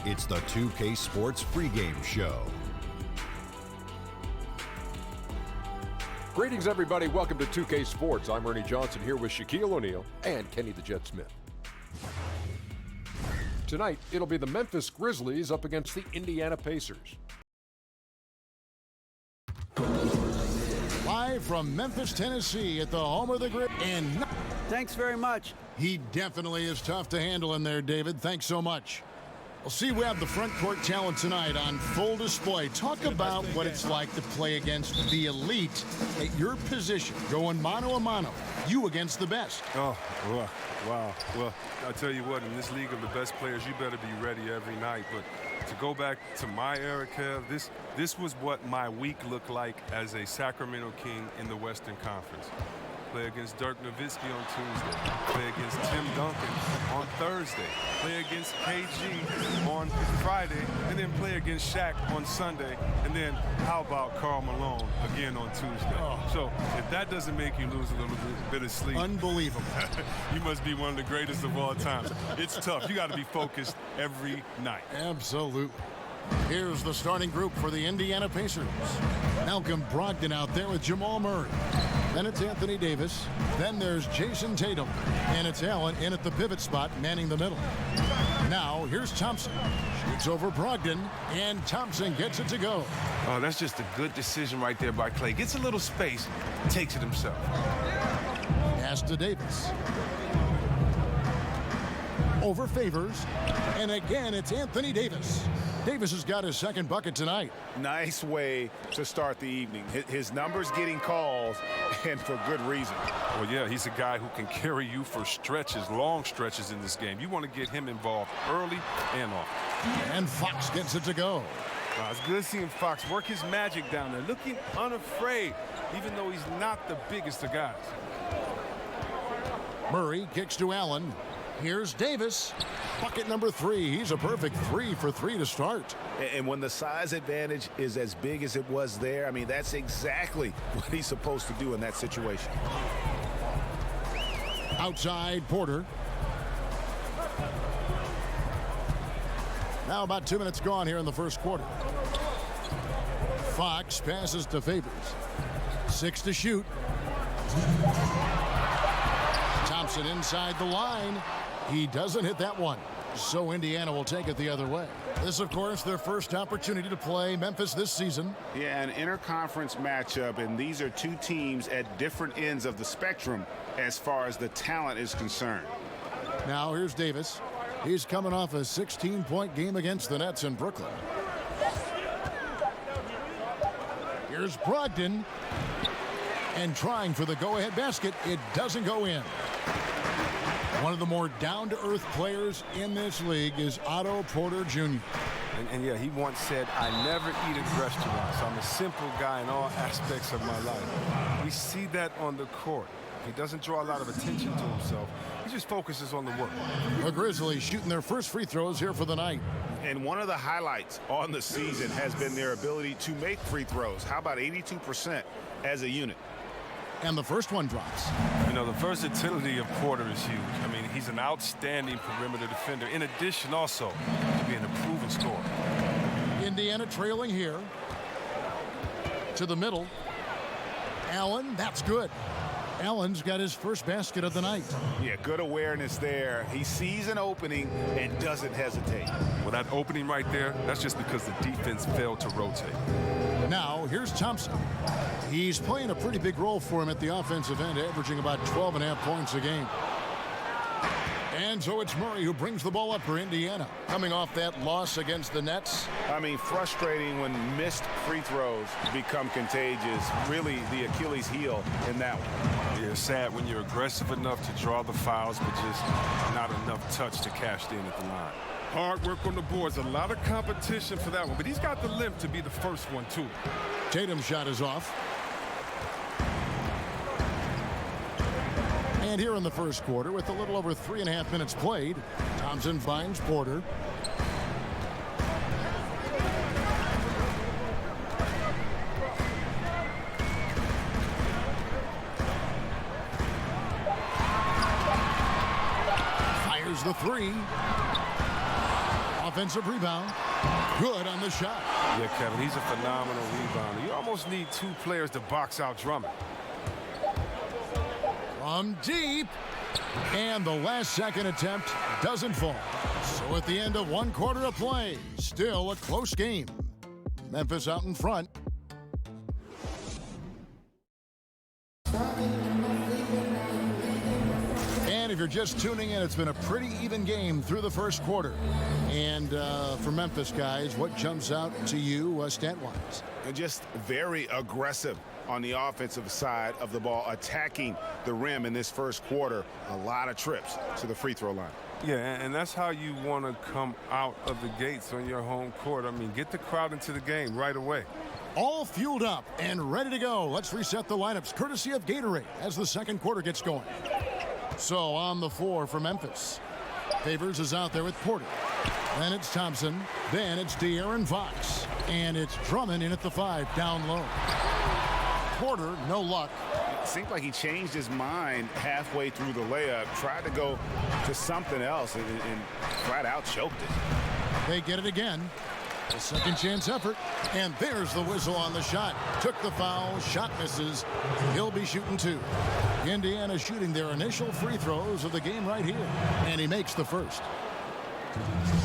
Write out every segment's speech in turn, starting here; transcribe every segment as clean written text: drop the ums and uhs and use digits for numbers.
It's the 2K Sports pregame show. Greetings, everybody. Welcome to 2K Sports. I'm Ernie Johnson here with Shaquille O'Neal and Kenny the Jet Smith. Tonight, it'll be the Memphis Grizzlies up against the Indiana Pacers. Live from Memphis, Tennessee at the home of the Grizzlies. And thanks very much. He definitely is tough to handle in there, David. Thanks so much. Well, see, we have the front court talent tonight on full display. Talk about what it's like to play against the elite at your position, going mano a mano, you against the best. Oh, wow. Well, I tell you what, in this league of the best players, you better be ready every night. But to go back to my era, Kev, this was what my week looked like as a Sacramento King in the Western Conference. Play against Dirk Nowitzki on Tuesday. Play against Tim Duncan on Thursday. Play against KG on Friday. And then play against Shaq on Sunday. And then how about Karl Malone again on Tuesday? Oh. So if that doesn't make you lose a little bit of sleep. Unbelievable. You must be one of the greatest of all time. It's tough. You got to be focused every night. Absolutely. Here's the starting group for the Indiana Pacers. Malcolm Brogdon out there with Jamal Murray. Then it's Anthony Davis. Then there's Jason Tatum. And it's Allen in at the pivot spot, manning the middle. Now, here's Thompson. Shoots over Brogdon, and Thompson gets it to go. Oh, that's just a good decision right there by Clay. Gets a little space, takes it himself. Pass to Davis. Over Favors. And again, it's Anthony Davis. Davis has got his second bucket tonight. Nice way to start the evening. His numbers getting calls, and for good reason. Well, yeah, he's a guy who can carry you for stretches, long stretches in this game. You want to get him involved early and often. And Fox gets it to go. It's good seeing Fox work his magic down there, looking unafraid, even though he's not the biggest of guys. Murray kicks to Allen. Here's Davis. Bucket number 3. He's a perfect 3 for 3 to start. And when the size advantage is as big as it was there, I mean, that's exactly what he's supposed to do in that situation. Outside, Porter. Now about 2 minutes gone here in the first quarter. Fox passes to Favors. 6 to shoot. Thompson inside the line. He doesn't hit that one. So Indiana will take it the other way. This, of course, their first opportunity to play Memphis this season. Yeah, an interconference matchup, and these are two teams at different ends of the spectrum as far as the talent is concerned. Now here's Davis. He's coming off a 16-point game against the Nets in Brooklyn. Here's Brogdon. And trying for the go-ahead basket. It doesn't go in. One of the more down-to-earth players in this league is Otto Porter Jr. And yeah, he once said, I never eat at restaurants. I'm a simple guy in all aspects of my life. We see that on the court. He doesn't draw a lot of attention to himself. He just focuses on the work. The Grizzlies shooting their first free throws here for the night. And one of the highlights on the season has been their ability to make free throws. How about 82% as a unit? And the first one drops. You know, the versatility of Porter is huge. I mean, he's an outstanding perimeter defender. In addition, also, to being a proven scorer. Indiana trailing here. To the middle. Allen, that's good. Allen's got his first basket of the night. Yeah, good awareness there. He sees an opening and doesn't hesitate. Well, that opening right there, that's just because the defense failed to rotate. Now, here's Thompson. He's playing a pretty big role for him at the offensive end, averaging about 12.5 points a game. And so it's Murray who brings the ball up for Indiana. Coming off that loss against the Nets. I mean, frustrating when missed free throws become contagious. Really the Achilles heel in that one. Yeah, sad when you're aggressive enough to draw the fouls, but just not enough touch to cash in at the line. Hard work on the boards, a lot of competition for that one, but he's got the limp to be the first one, too. Tatum's shot is off. And here in the first quarter, with a little over 3.5 minutes played, Thompson finds Porter. Fires the 3. Offensive rebound. Good on the shot. Yeah, Kevin, he's a phenomenal rebounder. You almost need two players to box out Drummond. From deep. And the last second attempt doesn't fall. So at the end of one quarter of play, still a close game. Memphis out in front. And if you're just tuning in, it's been a pretty even game through the first quarter. And for Memphis, guys, what jumps out to you stat-wise? Just very aggressive on the offensive side of the ball, attacking the rim in this first quarter. A lot of trips to the free throw line. Yeah, and that's how you want to come out of the gates on your home court. I mean, get the crowd into the game right away. All fueled up and ready to go. Let's reset the lineups courtesy of Gatorade as the second quarter gets going. So on the floor for Memphis, Favors is out there with Porter. Then it's Thompson. Then it's De'Aaron Fox. And it's Drummond in at the 5 down low. Porter, no luck. It seemed like he changed his mind halfway through the layup, tried to go to something else, and flat out choked it. They get it again. A second chance effort. And there's the whistle on the shot. Took the foul. Shot misses. He'll be shooting 2. Indiana shooting their initial free throws of the game right here. And he makes the first.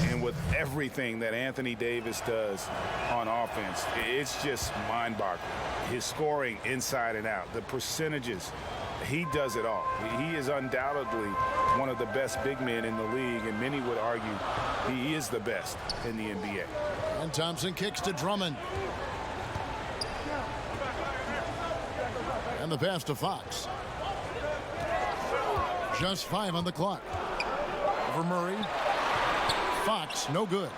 And with everything that Anthony Davis does on offense, it's just mind-boggling. His scoring inside and out, the percentages, he does it all. He is undoubtedly one of the best big men in the league, and many would argue he is the best in the NBA. And Thompson kicks to Drummond. And the pass to Fox. Just 5 on the clock. Over Murray. Fox, no good.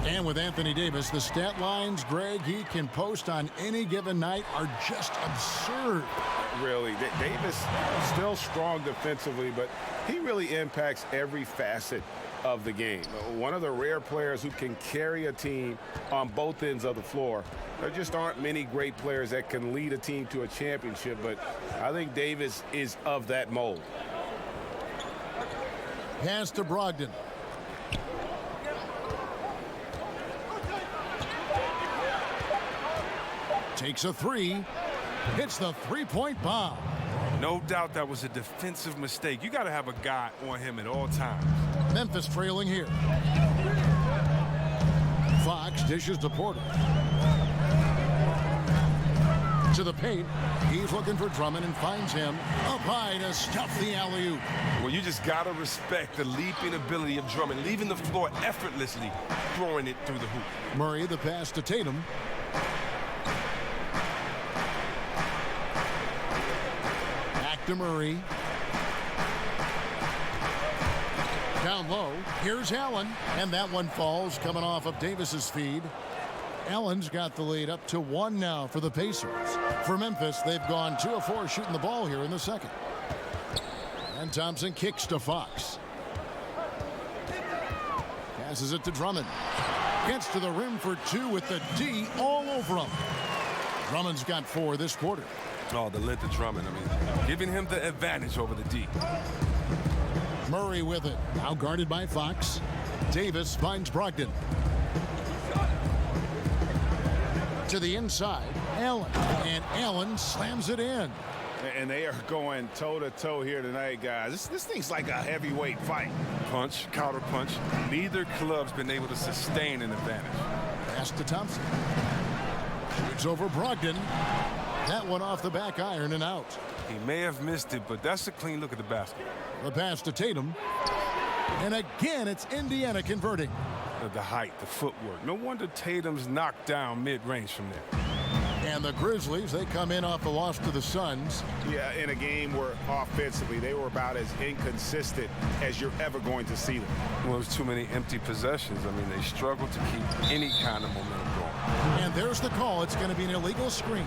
And with Anthony Davis, the stat lines, Greg, he can post on any given night are just absurd. Really, Davis still strong defensively, but he really impacts every facet of the game. One of the rare players who can carry a team on both ends of the floor. There just aren't many great players that can lead a team to a championship, but I think Davis is of that mold. Pass to Brogdon. Takes a 3. Hits the three-point bomb. No doubt that was a defensive mistake. You got to have a guy on him at all times. Memphis trailing here. Fox dishes to Porter. To the paint. He's looking for Drummond and finds him up high to stuff the alley-oop. Well, you just got to respect the leaping ability of Drummond, leaving the floor effortlessly, throwing it through the hoop. Murray, the pass to Tatum. Back to Murray. Down low. Here's Allen. And that one falls coming off of Davis's feed. Allen's got the lead up to 1 now for the Pacers. For Memphis, they've gone 2 of 4 shooting the ball here in the second. And Thompson kicks to Fox. Passes it to Drummond. Gets to the rim for 2 with the D all over him. Drummond's got 4 this quarter. Oh, the length of Drummond. I mean, giving him the advantage over the D. Murray with it. Now guarded by Fox. Davis finds Brogdon. To the inside, Allen. And Allen slams it in. And they are going toe-to-toe here tonight, guys. This thing's like a heavyweight fight. Punch, counter punch. Neither club's been able to sustain an advantage. Pass to Thompson. Shoots over Brogdon. That one off the back iron and out. He may have missed it, but that's a clean look at the basket. The pass to Tatum. And again, it's Indiana converting. The height, the footwork. No wonder Tatum's knocked down mid-range from there. And the Grizzlies, they come in off the loss to the Suns. Yeah, in a game where offensively they were about as inconsistent as you're ever going to see them. Well, there's too many empty possessions. I mean, they struggle to keep any kind of momentum going. And there's the call. It's going to be an illegal screen.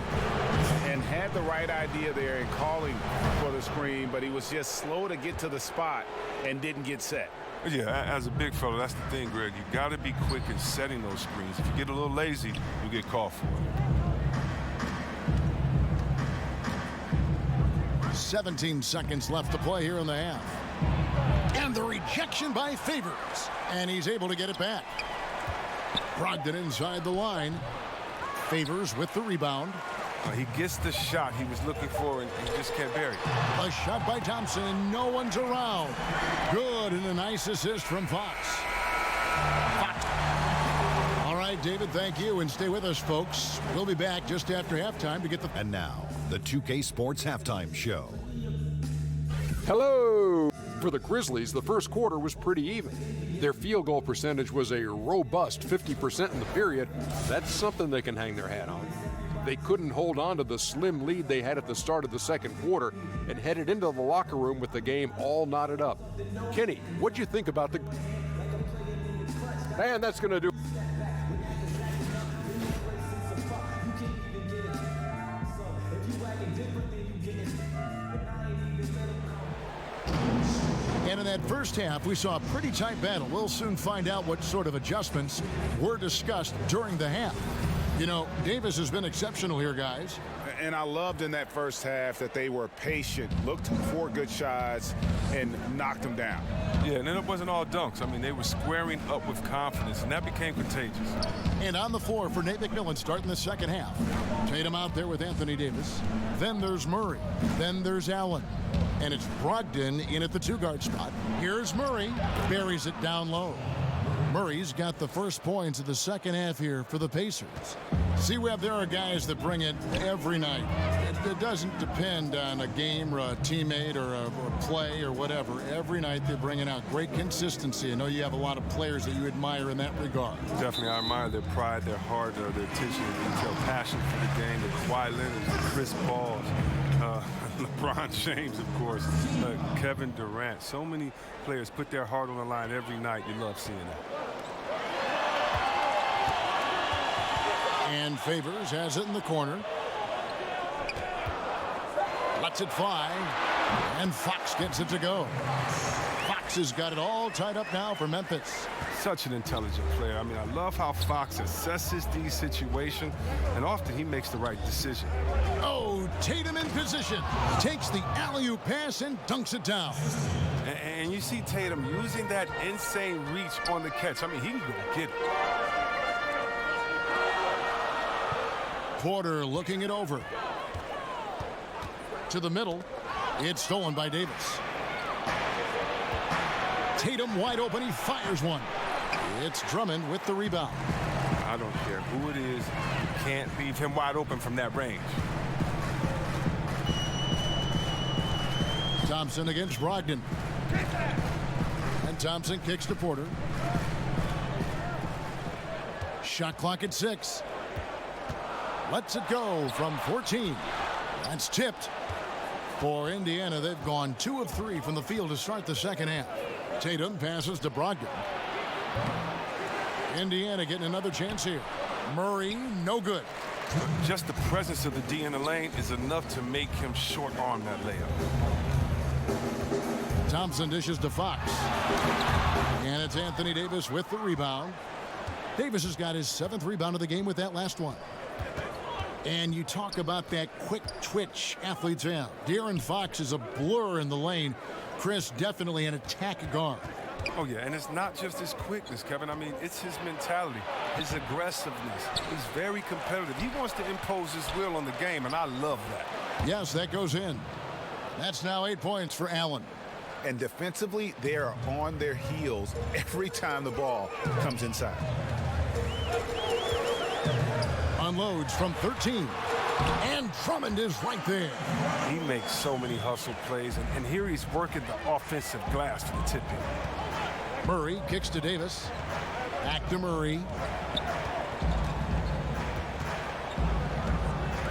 And had the right idea there in calling for the screen, but he was just slow to get to the spot and didn't get set. Yeah, as a big fella, that's the thing, Greg. You got to be quick in setting those screens. If you get a little lazy, you get called for it. 17 seconds left to play here in the half. And the rejection by Favors. And he's able to get it back. Brogdon inside the line. Favors with the rebound. He gets the shot he was looking for, and he just can't bury it. A shot by Thompson, and no one's around. Good, and a nice assist from Fox. All right, David, thank you, and stay with us, folks. We'll be back just after halftime to get the... And now, the 2K Sports Halftime Show. Hello! For the Grizzlies, the first quarter was pretty even. Their field goal percentage was a robust 50% in the period. That's something they can hang their hat on. They couldn't hold on to the slim lead they had at the start of the second quarter and headed into the locker room with the game all knotted up. Kenny, what'd you think about the... And that's going to do... And in that first half, we saw a pretty tight battle. We'll soon find out what sort of adjustments were discussed during the half. You know, Davis has been exceptional here, guys. And I loved in that first half that they were patient, looked for good shots, and knocked them down. Yeah, and then it wasn't all dunks. I mean, they were squaring up with confidence, and that became contagious. And on the floor for Nate McMillan starting the second half. Tatum out there with Anthony Davis. Then there's Murray. Then there's Allen. And it's Brogdon in at the two-guard spot. Here's Murray. Buries it down low. Murray's got the first points of the second half here for the Pacers. See, Webb, there are guys that bring it every night. It doesn't depend on a game or a teammate or a play or whatever. Every night they're bringing out great consistency. I know you have a lot of players that you admire in that regard. Definitely, I admire their pride, their heart, their attention to detail, passion for the game, the Kawhi Leonards, the Chris Pauls, LeBron James, of course, Kevin Durant. So many players put their heart on the line every night. You love seeing that. And Favors has it in the corner. Lets it fly. And Fox gets it to go. Fox has got it all tied up now for Memphis. Such an intelligent player. I mean, I love how Fox assesses these situations, and often he makes the right decision. Oh, Tatum in position. Takes the alley-oop pass and dunks it down. And you see Tatum using that insane reach on the catch. I mean, he can go get it. Porter looking it over. To the middle. It's stolen by Davis. Tatum wide open. He fires one. It's Drummond with the rebound. I don't care who it is. You can't leave him wide open from that range. Thompson against Brogdon. And Thompson kicks to Porter. Shot clock at 6. Lets it go from 14. That's tipped. For Indiana, they've gone 2 of 3 from the field to start the second half. Tatum passes to Brogdon. Indiana getting another chance here. Murray, no good. Just the presence of the D in the lane is enough to make him short arm that layup. Thompson dishes to Fox. And it's Anthony Davis with the rebound. Davis has got his 7th rebound of the game with that last one. And you talk about that quick twitch athletes have. De'Aaron Fox is a blur in the lane. Chris, definitely an attack guard. Oh, yeah, and it's not just his quickness, Kevin. I mean, it's his mentality, his aggressiveness. He's very competitive. He wants to impose his will on the game, and I love that. Yes, that goes in. That's now 8 points for Allen. And defensively, they are on their heels every time the ball comes inside. Unloads from 13. And Drummond is right there. He makes so many hustle plays, and here he's working the offensive glass for the tip-in. Murray kicks to Davis. Back to Murray.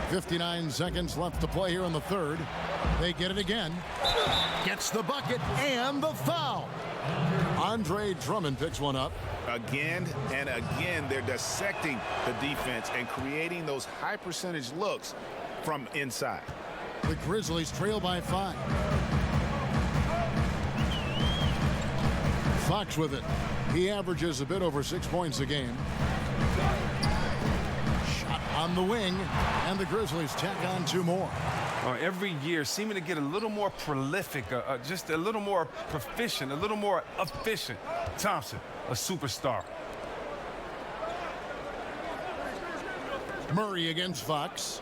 59 seconds left to play here in the third. They get it again. Gets the bucket and the foul. Andre Drummond picks one up. Again and again, they're dissecting the defense and creating those high percentage looks from inside. The Grizzlies trail by 5. Fox with it. He averages a bit over 6 points a game. Shot on the wing, and the Grizzlies tack on 2 more. every year seeming to get a little more prolific, just a little more proficient, a little more efficient. Thompson, a superstar. Murray against Fox.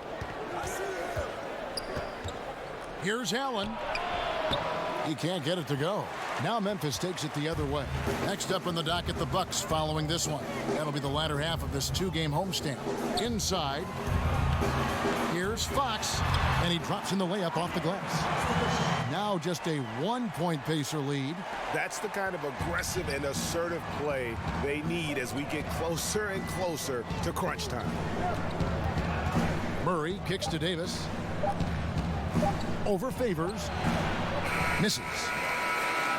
Here's Allen. He can't get it to go. Now Memphis takes it the other way. Next up on the docket, the Bucks following this one. That'll be the latter half of this two-game homestand. Inside, here's Fox, and he drops in the layup off the glass. Now just a 1-point Pacer lead. That's the kind of aggressive and assertive play they need as we get closer and closer to crunch time. Murray kicks to Davis. Over Favors. Misses.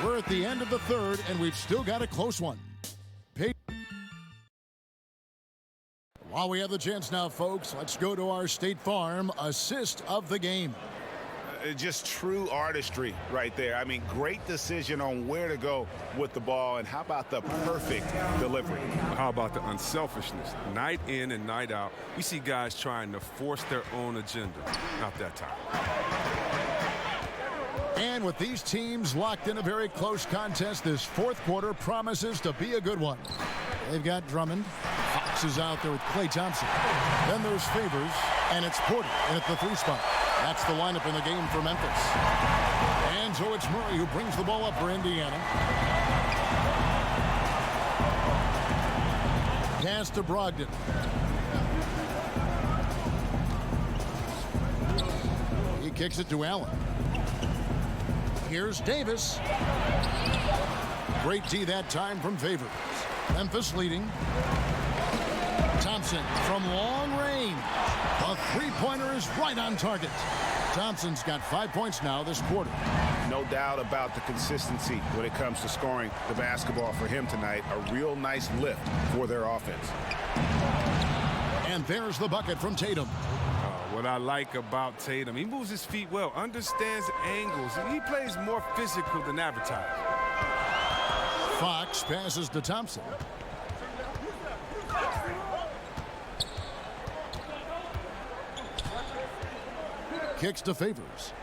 We're at the end of the third, and we've still got a close one. While we have the chance now, folks, let's go to our State Farm assist of the game. Just true artistry right there. I mean, great decision on where to go with the ball, and how about the perfect delivery? How about the unselfishness? Night in and night out, we see guys trying to force their own agenda. Not that time. And with these teams locked in a very close contest, this fourth quarter promises to be a good one. They've got Drummond. Fox is out there with Klay Thompson. Then there's Favors, and it's Porter in at the 3 spot. That's the lineup in the game for Memphis. And so it's Murray who brings the ball up for Indiana. Pass to Brogdon. He kicks it to Allen. Here's Davis. Great D that time from Favors. Memphis leading. Thompson from long range. A three-pointer is right on target. Thompson's got 5 points now this quarter. No doubt about the consistency when it comes to scoring the basketball for him tonight. A real nice lift for their offense. And there's the bucket from Tatum. What I like about Tatum, he moves his feet well, understands angles, and he plays more physical than advertised. Fox passes to Thompson. Kicks to Favors.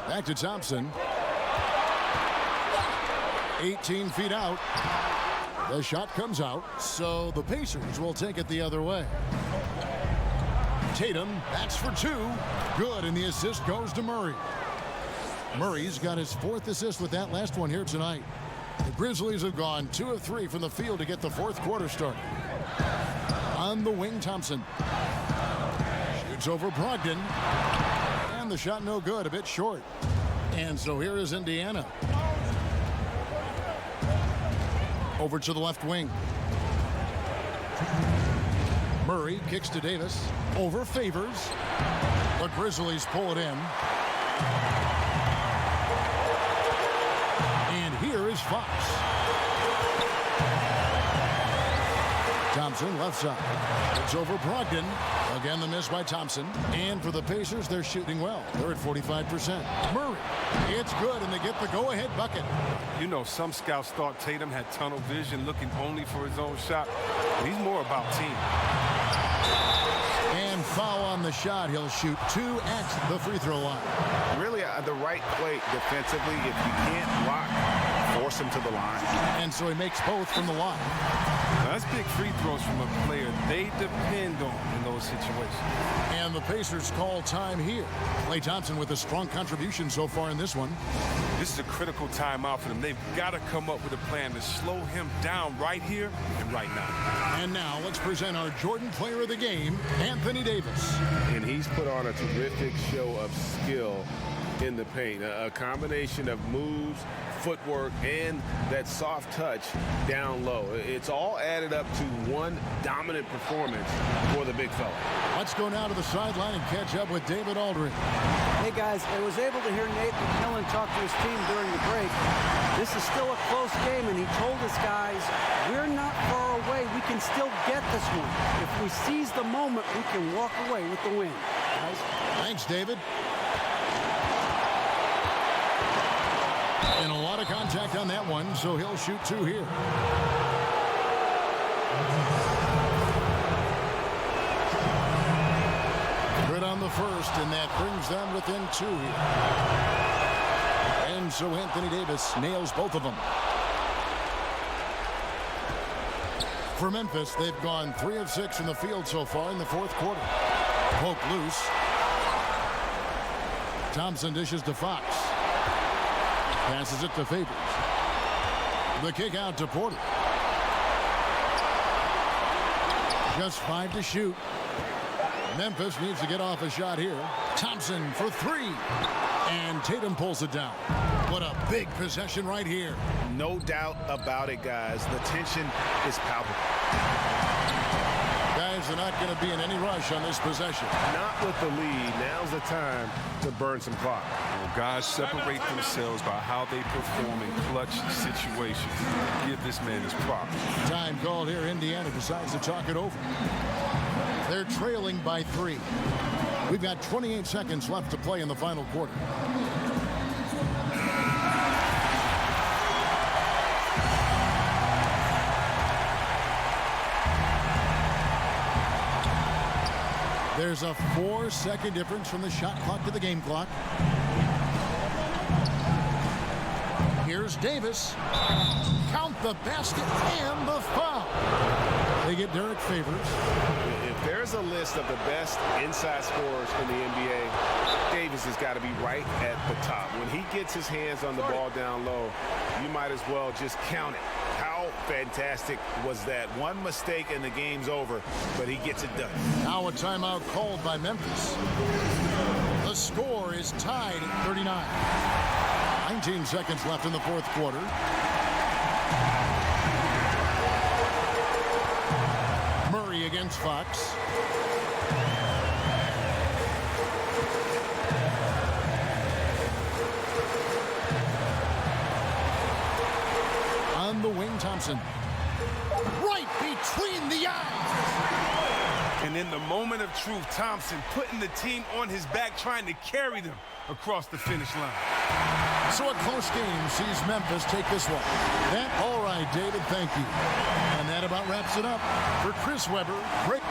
Back to Thompson. 18 feet out. The shot comes out, so the Pacers will take it the other way. Tatum, that's for 2. Good, and the assist goes to Murray. Murray's got his 4th assist with that last one here tonight. The Grizzlies have gone 2 of 3 from the field to get the fourth quarter started. On the wing, Thompson. Shoots over Brogdon. And the shot no good, a bit short. And so here is Indiana. Over to the left wing. Murray kicks to Davis. Over Favors. The Grizzlies pull it in. And here is Fox. Thompson left side. It's over Brogdon. Again, the miss by Thompson. And for the Pacers, they're shooting well. They're at 45%. Murray. It's good, and they get the go-ahead bucket. You know, some scouts thought Tatum had tunnel vision, looking only for his own shot. He's more about team. And foul on the shot. He'll shoot 2 at the free throw line. Really the right play defensively. If you can't block, force him to the line. And so he makes both from the line. Now, that's big free throws from a player they depend on in those situations. And the Pacers call time here. Klay Thompson with a strong contribution so far in this one. This is a critical timeout for them. They've got to come up with a plan to slow him down right here and right now. And now let's present our Jordan player of the game, Anthony Davis. And he's put on a terrific show of skill in the paint. A combination of moves, footwork, and that soft touch down low. It's all added up to one dominant performance for the big fella. Let's go now to the sideline and catch up with David Aldridge. Hey guys, I was able to hear Nate McMillan talk to his team during the break. This is still a close game, and he told us guys, we're not far away. We can still get this one. If we seize the moment, we can walk away with the win. Guys. Thanks, David. And a lot of contact on that one, so he'll shoot 2 here. the first, and that brings them within 2 here. And so Anthony Davis nails both of them. For Memphis, they've gone 3 of 6 from the field so far in the fourth quarter. Poke loose. Thompson dishes to Fox. Passes it to Favors. The kick out to Porter. Just 5 to shoot. Memphis needs to get off a shot here. Thompson for 3. And Tatum pulls it down. What a big possession right here. No doubt about it, guys. The tension is palpable. Guys are not going to be in any rush on this possession. Not with the lead. Now's the time to burn some clock. Well, guys separate themselves by how they perform in clutch situations. Give this man his props. Time called here. Indiana decides to talk it over. They're trailing by 3. We've got 28 seconds left to play in the final quarter. There's a 4-second difference from the shot clock to the game clock. Here's Davis. Count the basket and the foul. They get Derek Favors. If there's a list of the best inside scorers in the NBA, Davis has got to be right at the top. When he gets his hands on the ball down low, you might as well just count it. How fantastic was that? One mistake and the game's over, but he gets it done. Now a timeout called by Memphis. The score is tied at 39. 19 seconds left in the fourth quarter. Murray against Fox. On the wing, Thompson. Right between the eyes. And in the moment of truth, Thompson putting the team on his back, trying to carry them across the finish line. So a close game sees Memphis take this one. All right, David, thank you. And that about wraps it up. For Chris Webber, Greg